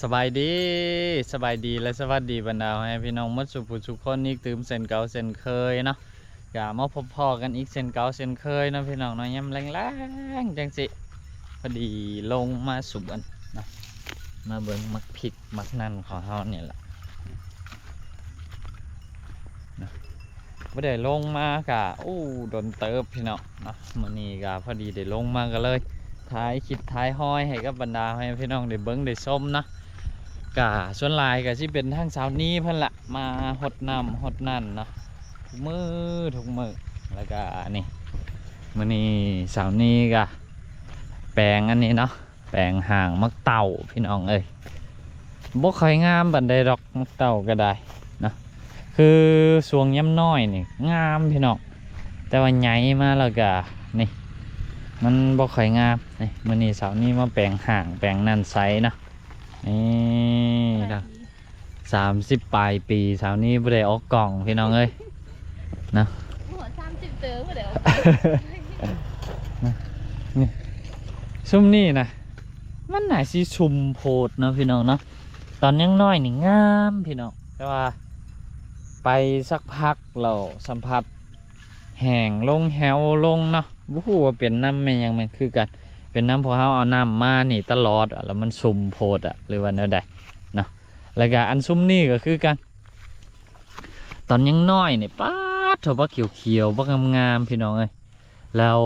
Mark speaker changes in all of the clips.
Speaker 1: สบายดีและสวัสดีบรรดาให้พี่น้องมัดสุภุสุขคนอีกตื่มเส้นเก่าเส้นเคยเนาะกะมาพบพอกันอีกเส้นเก่าเส้นเคยเนาะพี่น้องเนาะยำแรงๆจังสิพอดีลงมาสุบอันนะมาเบิ่งมักผิดมักนั่นของเฮาเนี่ยแหละนะไม่ได้ลงมากะโดนเติบพี่น้องเนาะมื้อนี้กะพอดีได้ลงมากันเลยท้ายคลิปท้ายห้อยให้กับบรรดาให้พี่น้องได้เบิ่งได้ชมนะกะส่วนลายกะที่เป็นทางสาวนี้เพิ่นละมาหดน้ำหดนั่นเนาะทุกมือแล้วก็นี่มื้อนี้สาวนี้กะแปลงอันนี้เนาะแปลงห่างมักเต่าพี่น้องเอ้ยบ่ค่อยงามบันไดดอกมักเต่าก็ได้นะคือสวงย้ำน้อยนี่งามพี่น้องแต่ว่าใหญ่มาแล้วก็นี่มันบ่ค่อยงามนี่มื้อนี้สาวนี้มาแปลงห่างแปลงนั่นไซนะนี่นะ30 ปลายปีสาวนี้บ่ได้ออกกล่องพี่น้องเอ้ยนะ
Speaker 2: หัว30เติมเดี๋ยว
Speaker 1: นี่ซุ่มนี่นะมันน่าสิชุมโพดเนาะพี่น้องเนาะตอนยังน้อยนี่งามพี่น้องแต่ว่าไปสักพักเราสัมผัสแห้งลงแหวลงเนาะบ่ฮู้ว่าเป็นน้ำแม่นยังมันคือกันเป็นน้ำพอเฮาเอาน้ำมานี่ตลอดแล้วมันซุ่มโพดหรือว่าแนวใดเนาะแล้วก็อันซุ่มนี่ก็คือกันตอนยังน้อยนี่ป๊าดเถอะว่าเขียวๆว่างามๆพี่น้องเอ้ยแล้ว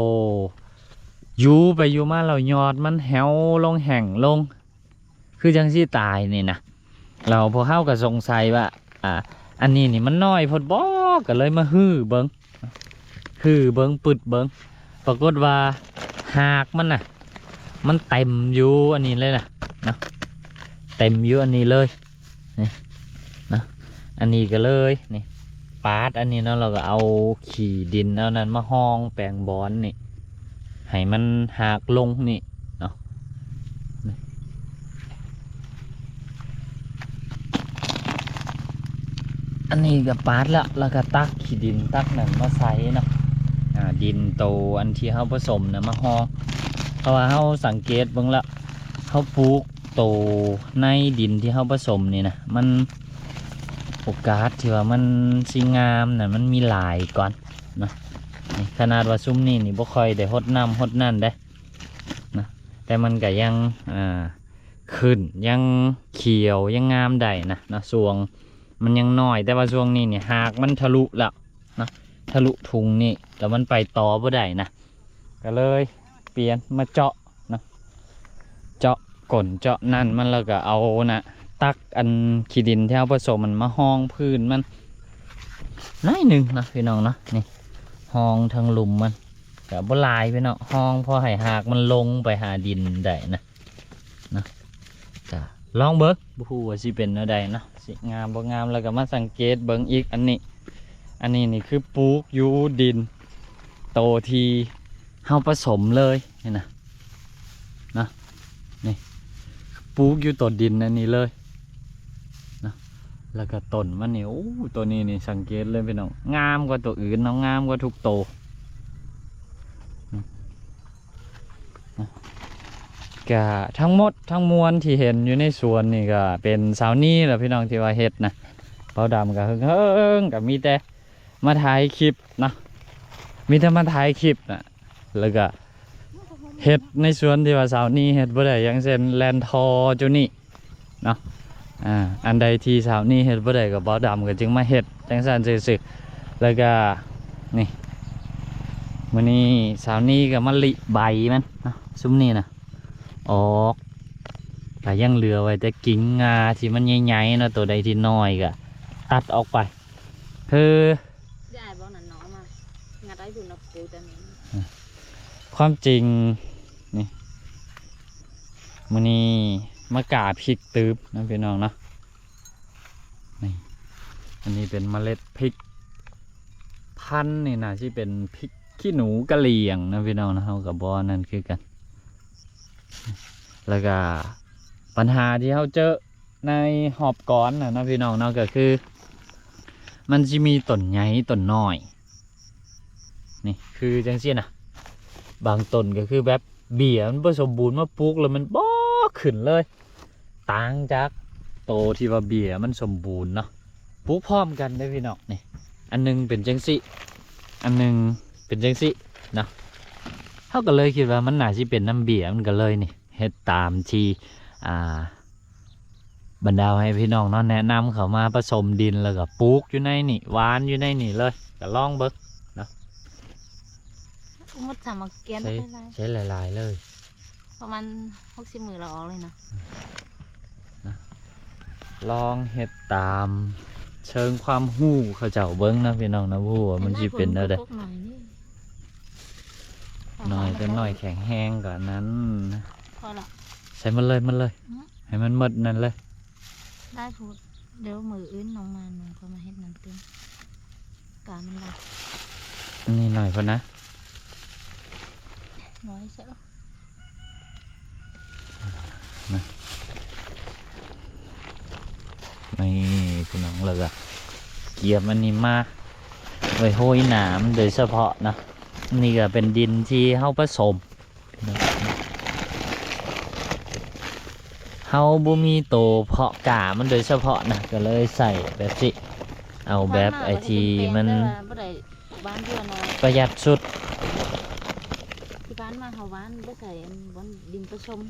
Speaker 1: อยู่ไปอยู่มาเรายอดมันแหวลงแห่งลงคือจังซี่ตายนี่นะเราพอเฮาก็สงสัยว่าอันนี้นี่มันน้อยพดบ่ก็เลยมาฮื้อเบิ่งปึดเบิ่งปรากฏว่าหากมันน่ะมันเต็มอยู่อันนี้เลยนะเต็มอยู่อันนี้เลยนี่นะอันนี้ก็เลยนี่ปาดอันนี้เนาะเราก็เอาขี่ดินเอานั้นมาห้องแปลงบอนนี่ให้มันหากลงนี่เนาะอันนี้ก็ปาดแล้วก็ตักขี่ดินตักนั่นมาใส่เนาะดินโตอันที่เขาผสมนะมาห้องเพราะว่าเขาสังเกตเบิ่งละเขาปลูกโตในดินที่เขาผสมนี่นะมันโอกาสที่ว่ามันสิงามน่ะมันมีหลายก่อนนะนี่ขนาดว่าซุ้มนี่บ่ค่อยได้หดน้ำหดนั่นได้นะแต่มันก็ยังขึ้นยังเขียวยังงามได้นะสวงมันยังน้อยแต่ว่าช่วงนี้เนี่ยหากมันทะลุแล้วนะทะลุทุงนี่แต่มันไปต่อบ่ได้นะก็เลยเปลี่ยนมาเจาะนะเจาะก้นเจาะนั่นมันแล้วก็เอานะตักอันขี้ดินที่เอาผสมมันมาห้องพื้นมันน้อยหนึ่งนะพี่น้องเนาะนี่ห้องทางหลุมมันกับบ่ลายพี่น้องห้องพอให้หากมันลงไปหาดินได้นะจ้ะลองเบิ้งบ่ฮู้ว่าสิเป็นอะไรนะสิงามบ่งามแล้วก็มาสังเกตเบิ้งอีกอันนี้นี่คือปลูกอยู่ดินโตทีเฮาผสมเลยนี่นะนี่ปลูกอยู่ต้นดินอันนี้เลยนะแล้วก็ต้นมันนี่ตัวนี้นี่สังเกตเลยพี่น้องงามกว่าตัวอื่นน้องงามกว่าทุกโตก็ทั้งหมดทั้งมวลที่เห็นอยู่ในสวนนี่ก็เป็นสาวนี่แหละพี่น้องที่ว่าเฮ็ดนะเปาดำก็เฮิงกับมีแต่มาถ่ายคลิปนะมีแต่มาถ่ายคลิปนะแล้วก็เฮ็ดในสวนที่ว่าสาวนี่เฮ็ดบ่ได้อย่างเช่นแลนทอจุนี่เนาะอันใดที่สาวนี่เฮ็ดบ่ได้กับเปาดำก็จึงมาเฮ็ดจังซั่นซื่อๆแล้วก็นี่มื้อนี้สาวนี่ก็มาลิใบมันนะซุ้มนี่นะออกก็ยังเหลือไว้แต่กิ่งงาที่มันใหญ่ๆนะตัวใดที่น้อยก็ตัดออกไปคือ
Speaker 2: ได้บ้างนั่นน้องมางัดได้อยู่นับปูแต่นี้
Speaker 1: ความจริงนี่มื้อนี้มะกาพริกตืบนะพี่น้องเนาะนี่อันนี้เป็นเมล็ดพริกพันธุ์นี่นะที่เป็นพริกขี้หนูกะเหรี่ยงนะพี่น้องนะเฮากับบอนั่นคือกันแล้วก็ปัญหาที่เขาเจอในหอบก้อนนะพี่น้องเนาะก็คือมันจะมีต้นใหญ่ต้นน้อยนี่คือจังซี่นะบางต้นก็คือแบบเบี้ยมันผสมบูรณ์มาปลูกแล้วมันบ่ขึ้นเลย ต่างจากโตที่ว่าเบียมันสมบูรณ์เนาะปลูกพร้อมกันได้พี่น้องนี่อันนึงเป็นจังสิอันนึงเป็นจังสิเนาะเขาก็เลยคิดว่ามันน่าสิเป็นน้ำเบียมันก็เลยนี่เฮ็ดตามที่บรรดาให้พี่น้องเนาะแนะนำเขามาผสมดินแล้วก็ปลูกอยู่ในนี่หวานอยู่ในนี่เลยก็ลองเบิ่ง
Speaker 2: มดสามเกียน
Speaker 1: ใช้หลายๆเลย
Speaker 2: ประมาณ60 มือเราออกเลยนะ
Speaker 1: ลองเฮ็ดตามเชิงความหู้เขาเจ้าเบิ้งนะพี่น้องนะผู้ว่ามันสิเป็นได้หน่อยก็หน่อยแข็งแห้งกว่านั้น
Speaker 2: พอละ
Speaker 1: ใส่มันเลยให้มันหมดนั่นเลย
Speaker 2: ได้พูดเดี๋ยวมืออื่นลงมาหนูก็มาเฮ็ดน้ำตึ้งกามันละ
Speaker 1: นี่หน่อยพอนะ
Speaker 2: น้อยเสีย
Speaker 1: นี่พี่น้องเลยอะเกียบมันนี่มาไว้โหยหนามโดยเฉพาะนะนี่ก็เป็นดินที่เฮาผสมเฮาบ่มีโตเพาะกามันโดยเฉพาะนะก็เลยใส่แบบสิเอาแบบไอทีมัน
Speaker 2: บ่ได้บ้านที่ว่าน้อย
Speaker 1: ประหยัดสุด
Speaker 2: ที่บ้านมาเฮาบ้านบ่ใส่บ่ดินผสม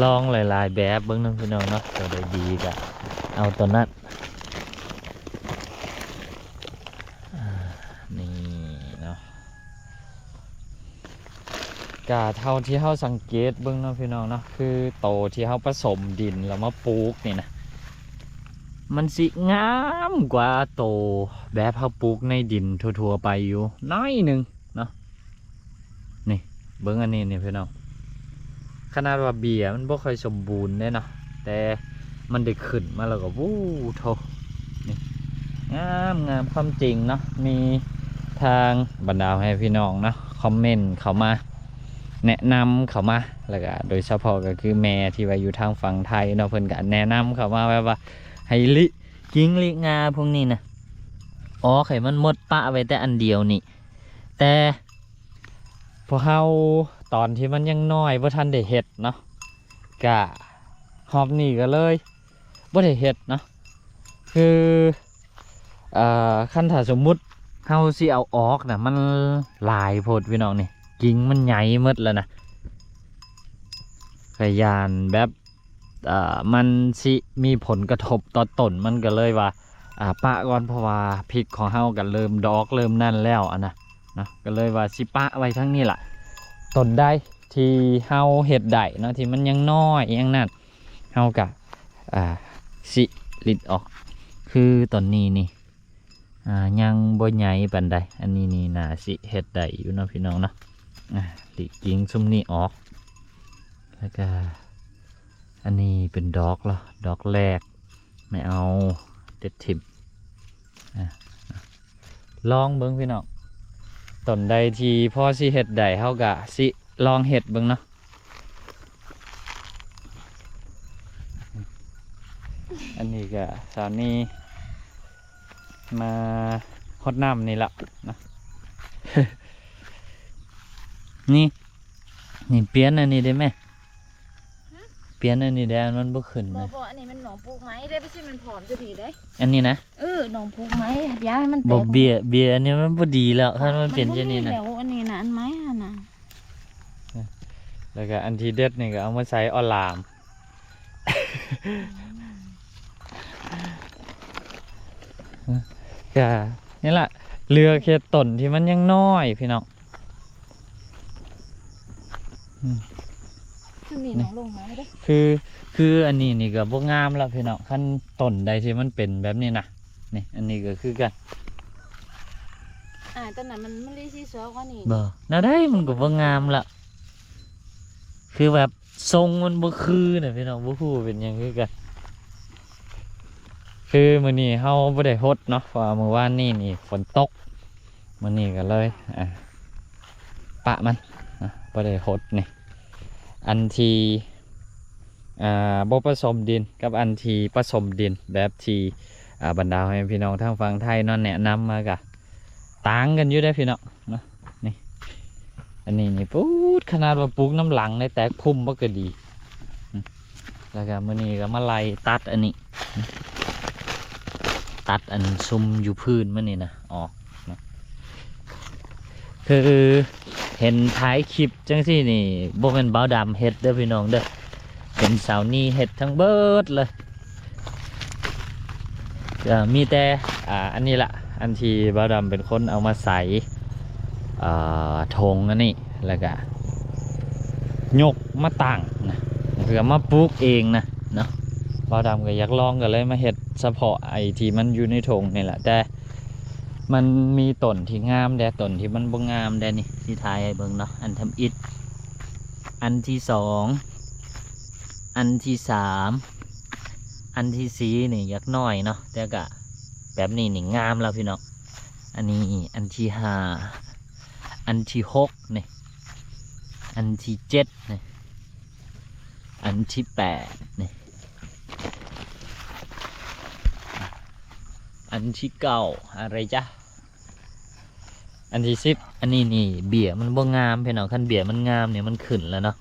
Speaker 1: ลองหลายๆแบบเบิ้งน้ำพี่น้องเนาะตัวใดดีก็เอาตัวนั้นนี่เนาะกาเท่าที่เฮาสังเกตเบิ้งน้ำพี่น้องเนาะคือโตที่เฮาผสมดินแล้วมาปลูกนี่นะมันสิงามกว่าโตแบบเฮาปลูกในดินทั่วๆไปอยู่น้อยหนึ่งเนาะนี่เบิ้งอันนี้นี่พี่น้องขนาดว่าเบียมันบ่ค่อยสมบูรณ์เนาะแต่มันได้ขึ้นมาแล้วก็วู้โถนี่งามความจริงเนาะมีทางบรรดาให้พี่น้องเนาะคอมเมนต์เข้ามาแนะนำเข้ามาแล้วก็โดยเฉพาะก็คือแม่ที่ว่าอยู่ทางฝั่งไทยเนาะเพิ่นก็แนะนำเข้ามาว่าให้กิ้งลิงาพวกนี้นะอ๋อไข่มันหมดปะไว้แต่อันเดียวนี่แต่พวกเฮาตอนที่มันยังน้อยบ่ทันได้เฮ็ดเนาะกะหอบนี่ก็เลยบ่ได้เฮ็ดเนาะคือคันถ้าสมมุติเฮาสิเอาออกน่ะมันหลายโพดพี่น้องนี่กิ่งมันใหญ่หมดแล้วนะพยานแบบมันสิมีผลกระทบต่อต้นมันก็เลยว่าปะก่อนเพราะว่าพริกของเฮาก็เริ่มดอกเริ่มนั่นแล้วนะก็เลยว่าสิปะไว้ทั้งนี้ล่ะต้นได้ที่เฮาเห็ดได้เนาะที่มันยังน้อยยังนั่นเฮากะสิลิดออกคือต้นนี้นี่ยังบ่ใหญ่ปานใดอันนี้นี่น่าสิเห็ดได้อยู่เนาะพี่น้องเนาะลิกิ่งซุ่มนี้ออกแล้วก็อันนี้เป็นดอกแล้วดอกแรกไม่เอาเด็ดถิ่มลองเบิ่งพี่น้องต้นใดที่พ่อสิเห็ดได้เฮากะสิลองเห็ดเบิ่งเนาะอันนี้ก็สาวนี้มาฮดน้ำนี่ละนะ นี่เปลี่ยนอันนี้ได้ไหมเปลี่ยนอันนี้ได้มันบ่ขึ้น
Speaker 2: บ่
Speaker 1: นะ
Speaker 2: บ่อันนี้มันหนองปลูกไม้ได้ไปสิมันผอมจะดีได้
Speaker 1: อันนี้นะ
Speaker 2: หนองปลูกไม้ย้ายมันแตก
Speaker 1: บ่เบียอันนี้มันบ่ดีแล้วถ้ามันเป็นเช่นนี้นะ
Speaker 2: แล้วอันนี้นะอันไม้น่ะ
Speaker 1: แล้วก็อันที่เด็ดนี่ก็เอามาใส่ออลาม ก็นี่แหละเรือแค่ต้นที่มันยังน้อยพี่น้อง
Speaker 2: คือนี่น้องลงมาได้
Speaker 1: คืออันนี้นี่ก็บ่งามแล้วพี่น้องขั้นต้นใดที่มันเป็นแบบนี้นะนี่อันนี้ก็คือกัน
Speaker 2: ตอนนั้นมันไม่ได้ซีซัวกว่านี่
Speaker 1: บ่น่าได้มันก็บ่งามละคือแบบทรงมันบ่คือน่ะพี่น้องบ่ฮู้เป็นหยังคือกันคือมื้อนี้เฮาบ่ได้ฮดเนาะเพราะว่ามื้อวานนี้นี่ฝนตกมื้อนี้ก็เลยปะมันบ่ได้ฮดนี่อันที่บ่ผสมดินกับอันที่ผสมดินแบบที่บรรดาให้พี่น้องทางฝั่งไทยเนาะแนะนำมากะต่างกันอยู่ได้อพี่น้องเนาะนี่อันนี้นี่ปุ๊ดขนาดว่าปลูกน้ำหลังในแตกพุ่มบ่ก็ดี แล้วก็มื้อนี้ก็มาไล่ตัดอันนี้ ตัดอันซุ่มอยู่พื้นมื้อนี้นะออกนะคือเห็นท้ายคลิปจังซี่นี่บ่แม่นบ่าวดำเฮ็ดเด้อพี่น้องเด้อเป็นสาวนี่เฮ็ดทั้งเบิดเลยจะมีแต่อันนี้ละอันที่บ่าวดำเป็นคนเอามาใส่ธงอันนี้แล้วก็ยกมาตั้งนะคือมาปลูกเองนะเนาะบ่าวดำก็อยากลองก็เลยมาเฮ็ดเฉพาะไอ้ที่มันอยู่ในธงนี่แหละแต่มันมีต้นที่งามแต่ต้นที่มันบ่งามแต่นี่ที่ทายให้เบิ่งเนาะอันทำอิฐอันที่สองอันที่สามอันที่สี่นี่ยักน้อยเนาะแต่ก็แบบนี้นี่งามแล้วพี่น้องอันนี้อันที่ห้าอันที่หกนี่อันที่เจ็ดนี่อันที่แปดนี่อันที่เก้าอะไรจ๊ะอันที่สิบอันนี้นี่เบี้ยมันบ่งามพี่น้องคันเบี้ยมันงามเนี่ยมันขึ้นแล้วเนาะ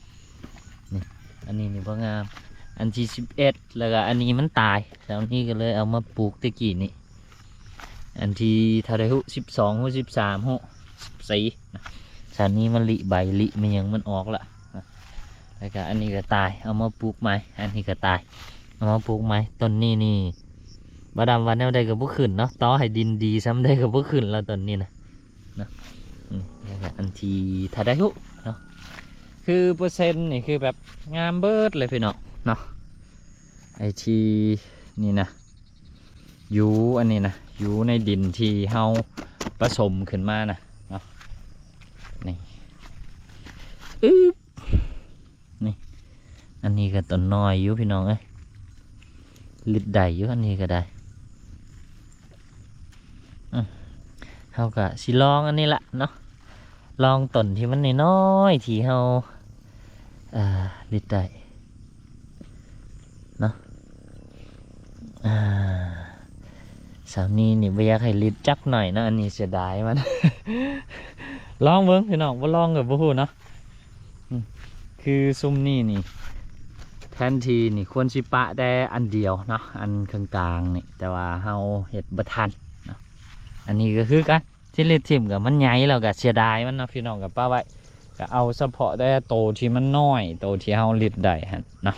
Speaker 1: นี่อันนี้นี่บ่งามอันที่11แล้วก็อันนี้มันตายแล้วนี่ก็เลยเอามาปลูกตะกี้นี่อันที่เท่าไรหุ12หุ13หุ14นะชานี้มันลิใบลิมันยังมันออกละแล้วก็อันนี้ก็ตายเอามาปลูกไม้อันนี้ก็ตายเอามาปลูกไม้ต้นนี้นี่บาดำวันแนวใดกับพวกขึ้นเนาะต่อให้ดินดีซ้ำได้กับพวกขึ้นแล้วต้นนี้นะแล้วก็อันที่เท่าไรหุเนาะคือเปอร์เซ็นต์นี่คือแบบงามเบิดเลยพี่น้องเนาะไอทีนี่นะอยู่อันนี้นะอยู่ในดินที่เฮาผสมขึ้นมานะเนาะนี่นี่อันนี้ก็ต้นน้อยอยู่พี่น้องเอ้ยลิดได้อยู่อันนี้ก็ได้เฮาก็สิลองอันนี้ละเนาะลองต้นที่มันน้อยๆที่เฮาลิดได้เนาะสาวนี้นี่ไม่อยากให้ลิดจักหน่อยนะอันนี้เสียดายมัน ลองเบิ้งพี่น้องว่าลองกับบ่ฮู้เนาะคือซุ่มนี่แทนทีนี่ควรสิปะแต่อันเดียวเนาะอันกลางๆนี่แต่ว่าเฮาเฮ็ดบ่ทันเนาะอันนี้ก็คือกันที่ลิดทิ่มกับมันใหญ่แล้วก็เสียดายมันเนาะพี่น้องกับป้าไว้ก็เอาเฉพาะแต่โตที่มันน้อยโตที่เฮาลิดได้หั่นเนาะ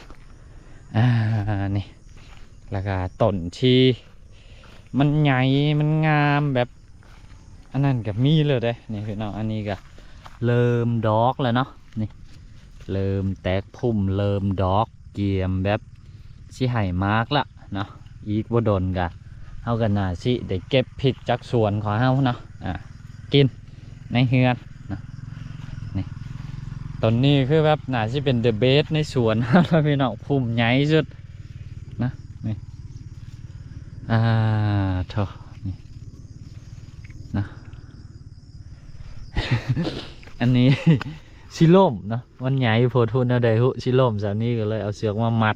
Speaker 1: นี่แล้วก็ต้นที่มันใหญ่มันงามแบบอันนั้นกับมีเลยเด้นี่พี่น้องอันนี้ก็เริ่มดอกแล้วเนาะนี่เริ่มแตกพุ่มเริ่มดอกเกี่ยมแบบสิไห่มากละเนาะอีกบ่โดนกะเฮากันน่าสิได้เก็บพริกจากสวนของเฮาเนาะกินในเฮือนนะนี่ต้นนี้คือแบบน่าสิเป็นเดอะเบสในสวนแล้วพี่น้องพุ่มใหญ่สุดนะนี่เถอะนี่นะ อันนี้ ชิล่มเนาะมันใหญ่โพดทุนเอาได้หุชิล่มสาวนี้ก็เลยเอาเสือกมามัด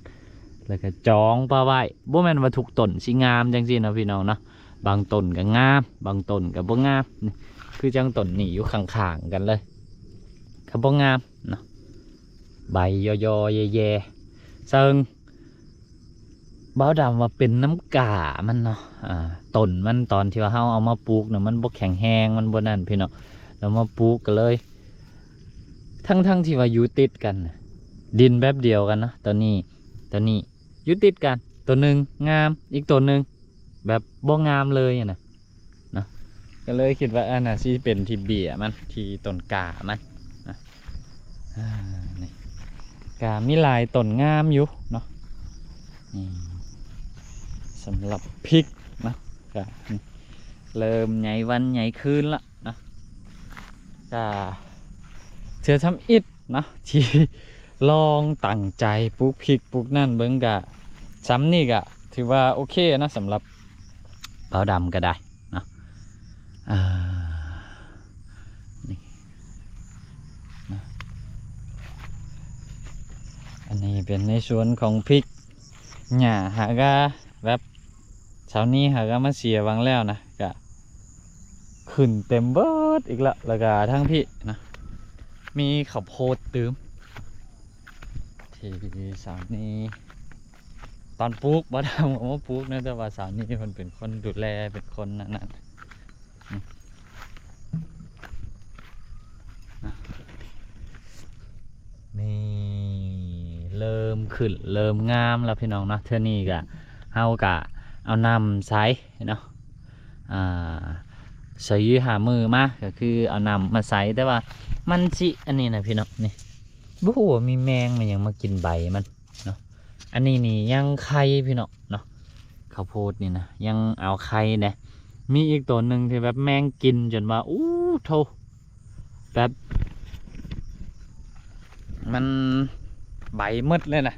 Speaker 1: แล้วก็จองปลาไว้บ่แม่นว่าทุกต้นสิงามจังซี่นะพี่น้องเนาะบางต้นก็งามบางต้นก็บ่งามนี่คือจังต้นนี่อยู่ข้างๆกันเลยก็บ่งามเนาะใบยอๆแย่ๆซึ่งบ้าวดำว่าเป็นน้ำกามันเนาะต้นมันตอนที่ว่าเฮาเอามาปลูกเนาะมันบ่แข็งแรงมันบ่นั่นพี่น้องแล้วมาปลูกก็เลยทั้งที่ว่าอยู่ติดกันดินแบบเดียวกันนะตัวนี้อยู่ติดกันตัวหนึ่งงามอีกตัวหนึ่งแบบบ่งามเลยนะก็เลยคิดว่าอันน่ะสิเป็นที่เบี้ยมันที่ต้นกามันนะนี่กามีลายต้นงามอยู่เนาะสำหรับพริกนะก็เริ่มใหญ่วันใหญ่คืนละนะก็เชื่อทำอิดนะที่ลองตั้งใจปลูกพริกปลูกนั่นเบิ้งกะซ้ำนี่กะถือว่าโอเคนะสำหรับเปาดำก็ได้นะนี่นะอันนี้เป็นในส่วนของพริกหญ้าหากะแบบเช้านี้หากะมาเสียวังแล้วนะกะขึ้นเต็มเบิดอีกละแล้วก็ทั้งพี่นะมีข้าวโพดตื้มที่สาวนี้ ตอนปลูกบ่ทำว่าปลูกนะแต่ว่าสาวนี่มันเป็นคนดูแลเป็นคนนั่นนะนี่เริ่มขึ้นเริ่มงามแล้วพี่น้องเนาะเท่านี้กะเฮากะเอานำใช้เนาะใส่หามือมาก็คือเอานำมาใส่แต่ว่ามันสิอันนี้นะพี่น้องนี่บ่ฮู้ว่ามีแมงมันยังมากินใบมันเนาะอันนี้นี่ยังไข่พี่น้องเนาะข้าวโพดนี่นะยังเอาไข่เนี่ยมีอีกตัวหนึ่งที่แบบแมงกินจนว่าอู้โธ่แบบมันใบมืดเลยนะ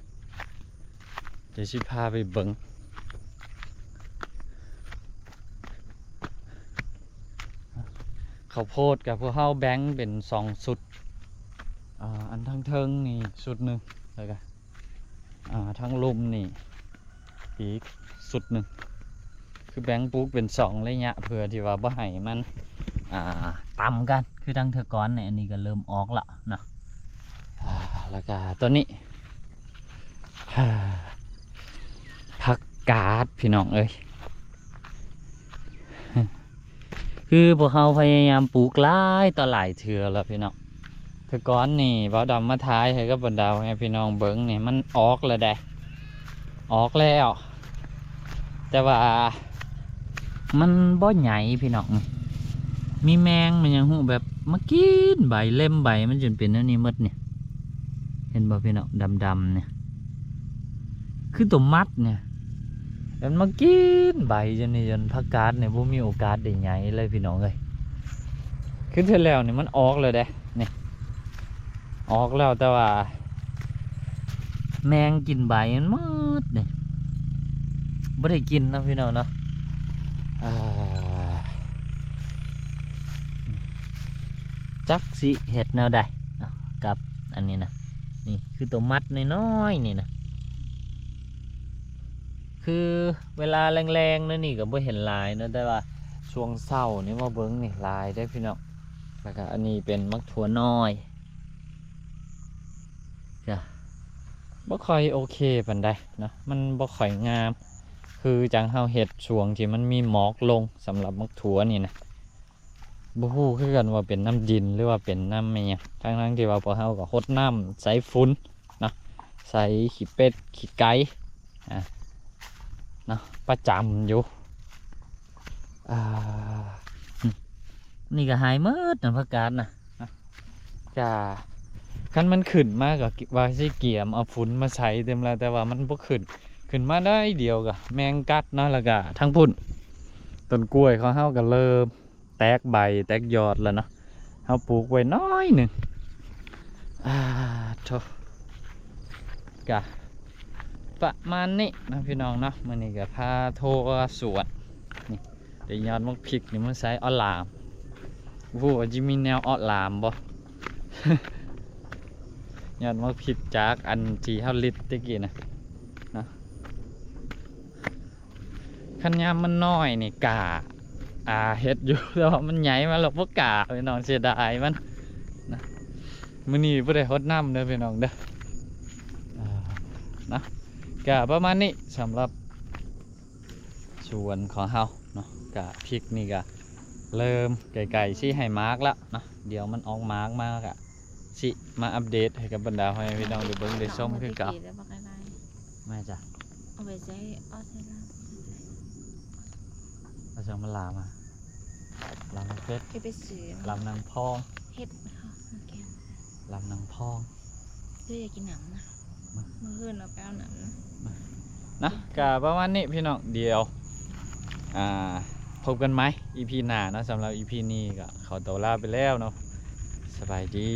Speaker 1: เดี๋ยวชิพาไปเบิ่งข้าวโพดกับพวกเฮาแบ่งเป็น2สุดอันทั้งเทิงนี่สุดหนึ่งเลยกันทั้งลุมนี่อีกสุดหนึ่งคือแบ่งปลูกเป็น2ระยะเพื่อที่ว่าบ่ให้มันต่ำกันคือทั้งเถกอนเนี่ยอันนี้ก็เริ่มออกละเนาะแล้วก็ตัวนี้ผักกาดพี่น้องเอ้ยคือพวกเขาพยายามปลูกหลายต่อหลายเถื่อแล้วพี่น้องเถกอนนี่เบาดำมาท้ายให้กับบรรดาให้พี่น้องเบิ้งนี่มันออกแล้วได้ออกแล้วแต่ว่ามันบ่ใหญ่พี่น้องมีแมงมันยังหูแบบมากินใบเล่มใบมันจนเป็นอันนี้หมดเนี่ยเห็นบ่พี่น้องดำๆเนี่ยคือตัวมัดเนี่ยมันมากินใบจนนี่จนผักกาดเนี่ยบ่มีโอกาสได้ใหญ่เลยพี่น้องเลยขึ้นเท่าแล้วนี่มันออกเลยเด้นี่ออกแล้วแต่ว่าแมงกินใบมันหมดเนี่ยบ่ได้กินนะพี่น้องเนาะจักสิเห็ดแนวใดกับอันนี้นะนี่คือตัวมัดน้อยๆนี่นะคือเวลาแรงๆนะนี่ก็บ่เห็นลายนะแต่ว่าช่วงเศร้านี่มาเบิ้งนี่ลายได้พี่น้องแล้วก็อันนี้เป็นมักถั่วน้อยจ้ะบ่ค่อยโอเคปานใดเนาะมันบ่ค่อยงามคือจังเฮาเห็ดช่วงที่มันมีหมอกลงสำหรับมักถั่วนี่นะบ่ฮู้คือกันว่าเป็นน้ำดินหรือว่าเป็นน้ำอะไรเงี้ยทั้งที่ว่าพอเฮาก็รดน้ำใส่ฝุ่นเนาะใส่ขี้เป็ดขี้ไก่เนาะประจำอยู่นี่ก็หายมืดนะผักกาดนะจ้าคันมันขึ้นมากกับว่าสิเกี่ยมเอาฝุ่นมาใส่เต็มแล้วแต่ว่ามันบ่ขึ้นมาได้เดียวกับแมงกัดเนาะแล้วก็ทั้งพุ่นต้นกล้วยเขาเฮาก็เริ่มแตกใบแตกยอดแล้วเนาะเฮาปลูกไว้น้อยหนึ่งโธ่กะประมาณนี้นะพี่น้องเนาะมื้อนี้ก็พาโทรสวนนี่แต่ยอดมักพริกนี่มันใช้ออลามวู้ว่าจิมีแนวออลามบ่ ยอดมักพริกจากอันที่เฮาลิตตะกี้นะคันยามมันน้อยนี่กะเฮ็ดอยู่ แต่ว่ามันใหญ่มาหรอกบ่กะพี่น้องเสียดายมันนะมื้อนี้บ่ได้รดน้ำเด้อพี่น้องเด้อนะกะประมาณนี้สำหรับสวนของเฮาเนาะกะพริกนี่กะเริ่มไก่ๆสิให้มาร์กแล้วเนาะเดี๋ยวมันออกมาร์กมากะสิมาอัปเดตให้กับบรรดาพ่อแม่พี่น้องได้เบิ่งได้ชมคือเก่าแม่จ้ะ
Speaker 2: เอาไปใช้เอาใช้ลา
Speaker 1: เราจะมาลามลำนางเพชร
Speaker 2: ไปซื้อ
Speaker 1: ลำนางพอง
Speaker 2: เฮ็ดค่ะแกง
Speaker 1: ลำนางพอง
Speaker 2: เพื่ออยากกินหนังนะเมื่อคืนเราไปเอาหนัง
Speaker 1: นะกะประมาณนี้พี่น้องเดียวพบกันไหม EP หน้าเนาะสำหรับ EP นี้ก็ขอตัวลาไปแล้วเนาะสบายดี